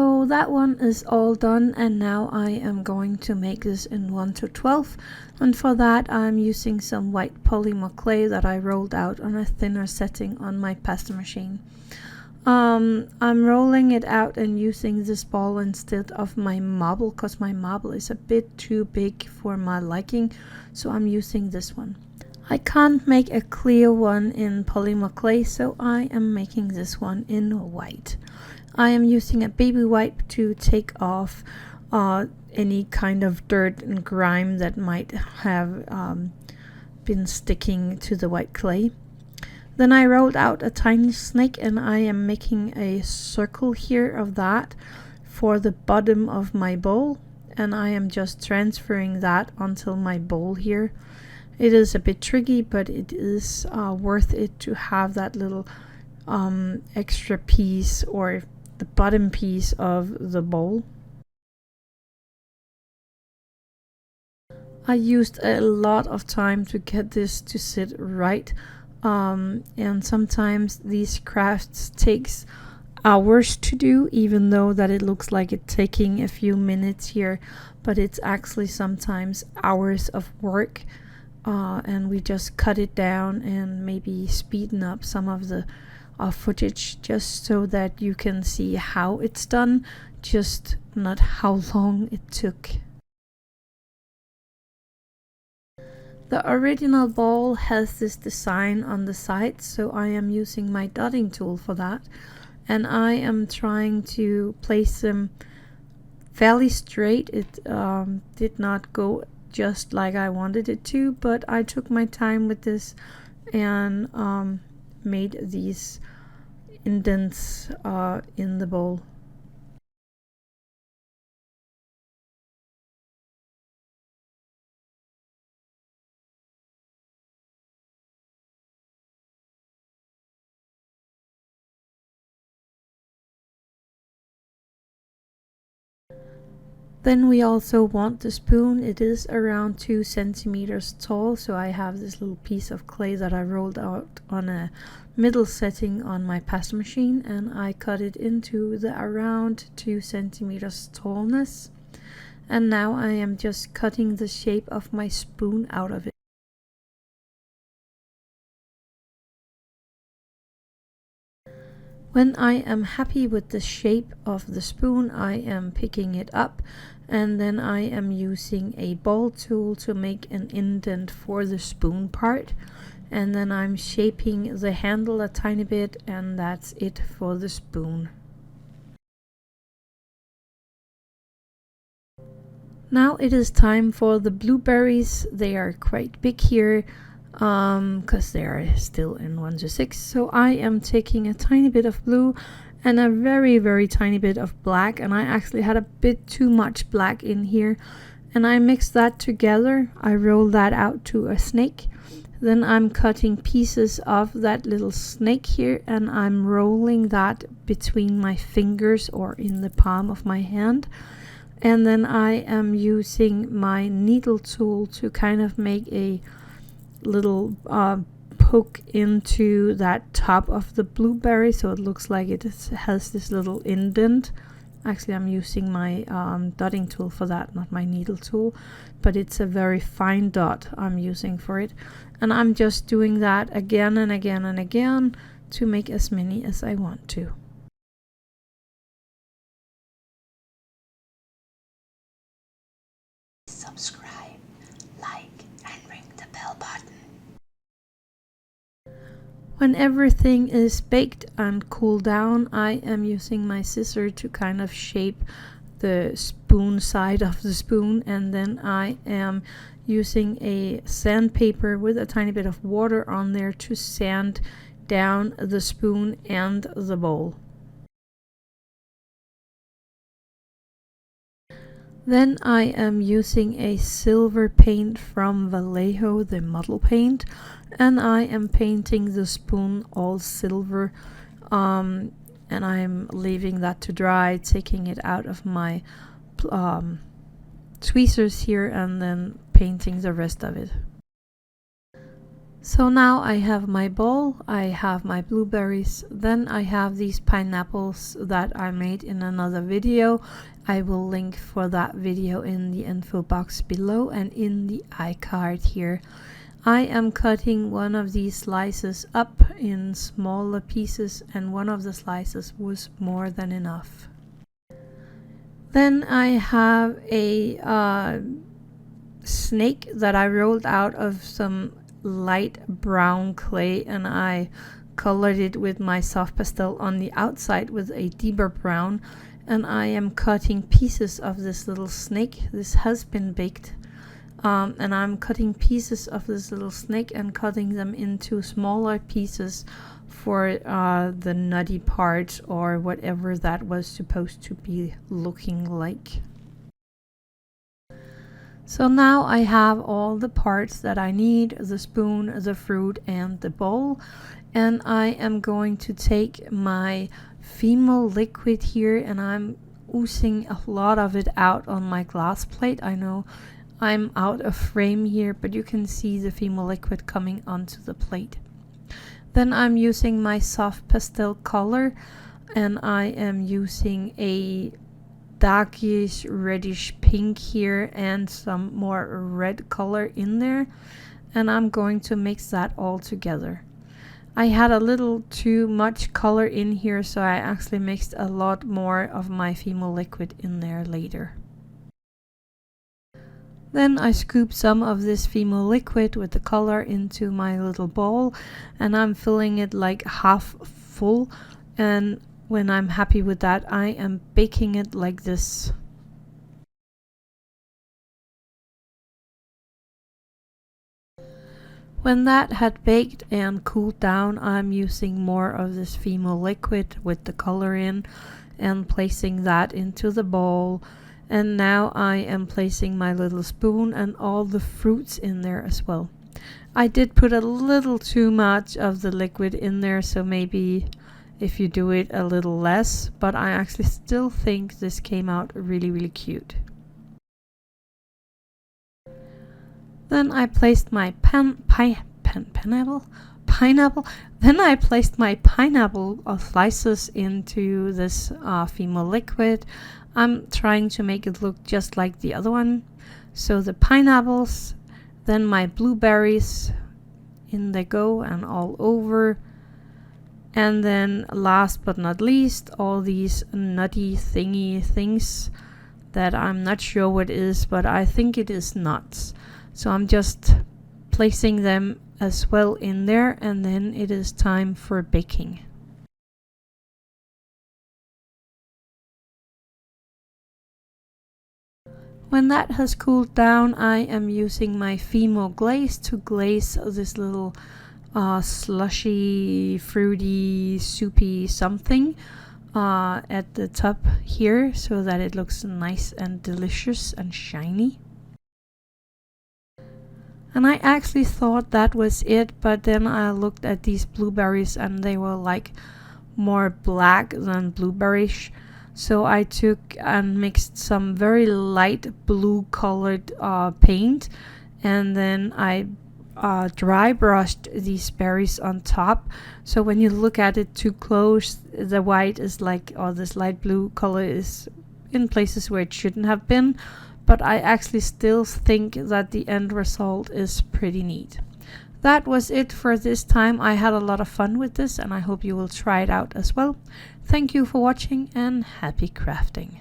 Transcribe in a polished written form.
So that one is all done, and now I am going to make this in 1 to 12, and for that I'm using some white polymer clay that I rolled out on a thinner setting on my pasta machine. I'm rolling it out and using this ball instead of my marble, because my marble is a bit too big for my liking, so I'm using this one. I can't make a clear one in polymer clay, so I am making this one in white. I am using a baby wipe to take off any kind of dirt and grime that might have been sticking to the white clay. Then I rolled out a tiny snake, and I am making a circle here of that for the bottom of my bowl, and I am just transferring that onto my bowl here. It is a bit tricky, but it is worth it to have that little extra piece, or the bottom piece of the bowl. I used a lot of time to get this to sit right, and sometimes these crafts takes hours to do, even though that it looks like it's taking a few minutes here, but it's actually sometimes hours of work. And we just cut it down and maybe speeden up some of the footage, just so that you can see how it's done, just not how long it took. The original ball has this design on the side, so I am using my dotting tool for that, and I am trying to place them fairly straight. It did not go just like I wanted it to, but I took my time with this and made these indents in the bowl. Then we also want the spoon. It is around 2 centimeters tall, so I have this little piece of clay that I rolled out on a middle setting on my pasta machine, and I cut it into the around 2 centimeters tallness. And now I am just cutting the shape of my spoon out of it. When I am happy with the shape of the spoon, I am picking it up, and then I am using a ball tool to make an indent for the spoon part, and then I'm shaping the handle a tiny bit, and that's it for the spoon. Now it is time for the blueberries. They are quite big here, because they are still in 1 to 6, so I am taking a tiny bit of blue and a very tiny bit of black, and I actually had a bit too much black in here, and I mixed that together. I rolled that out to a snake. Then I'm cutting pieces of that little snake here, and I'm rolling that between my fingers or in the palm of my hand. And then I am using my needle tool to kind of make a little poke into that top of the blueberry, so it looks like it has this little indent. Actually, I'm using my dotting tool for that, not my needle tool, but it's a very fine dot I'm using for it, and I'm just doing that again and again and again to make as many as I want to. Subscribe, like, and ring the bell button. When everything is baked and cooled down, I am using my scissor to kind of shape the spoon side of the spoon, and then I am using a sandpaper with a tiny bit of water on there to sand down the spoon and the bowl. Then I am using a silver paint from Vallejo, the model paint, and I am painting the spoon all silver, and I'm leaving that to dry, taking it out of my tweezers here, and then painting the rest of it. So now I have my bowl, I have my blueberries, then I have these pineapples that I made in another video. I will link for that video in the info box below and in the iCard here. I am cutting one of these slices up in smaller pieces, and one of the slices was more than enough. Then I have a snake that I rolled out of some light brown clay, and I colored it with my soft pastel on the outside with a deeper brown, and I am cutting pieces of this little snake. This has been baked, and I'm cutting pieces of this little snake and cutting them into smaller pieces for the nutty part or whatever that was supposed to be looking like. So now I have all the parts that I need, the spoon, the fruit, and the bowl. And I am going to take my fimo liquid here, and I'm oozing a lot of it out on my glass plate. I know I'm out of frame here, but you can see the fimo liquid coming onto the plate. Then I'm using my soft pastel color, and I am using a darkish reddish pink here and some more red color in there, and I'm going to mix that all together. I had a little too much color in here, so I actually mixed a lot more of my fimo liquid in there later. Then I scooped some of this fimo liquid with the color into my little bowl, and I'm filling it like half full, and when I'm happy with that, I am baking it like this. When that had baked and cooled down, I'm using more of this fimo liquid with the color in and placing that into the bowl. And now I am placing my little spoon and all the fruits in there as well. I did put a little too much of the liquid in there, so maybe if you do it a little less, but I actually still think this came out really cute. Then I placed my pineapple. Then I placed my pineapple slices into this fimo liquid. I'm trying to make it look just like the other one. So the pineapples, then my blueberries, in they go and all over. And then last but not least, all these nutty thingy things that I'm not sure what it is, but I think it is nuts. So I'm just placing them as well in there, and then it is time for baking. When that has cooled down, I am using my fimo glaze to glaze this little slushy, fruity, soupy something at the top here, so that it looks nice and delicious and shiny. And I actually thought that was it, but then I looked at these blueberries and they were like more black than blueberries. So I took and mixed some very light blue colored paint, and then I dry brushed these berries on top. So when you look at it too close, the white is like, or this light blue color is in places where it shouldn't have been. But I actually still think that the end result is pretty neat. That was it for this time. I had a lot of fun with this, and I hope you will try it out as well. Thank you for watching, and happy crafting.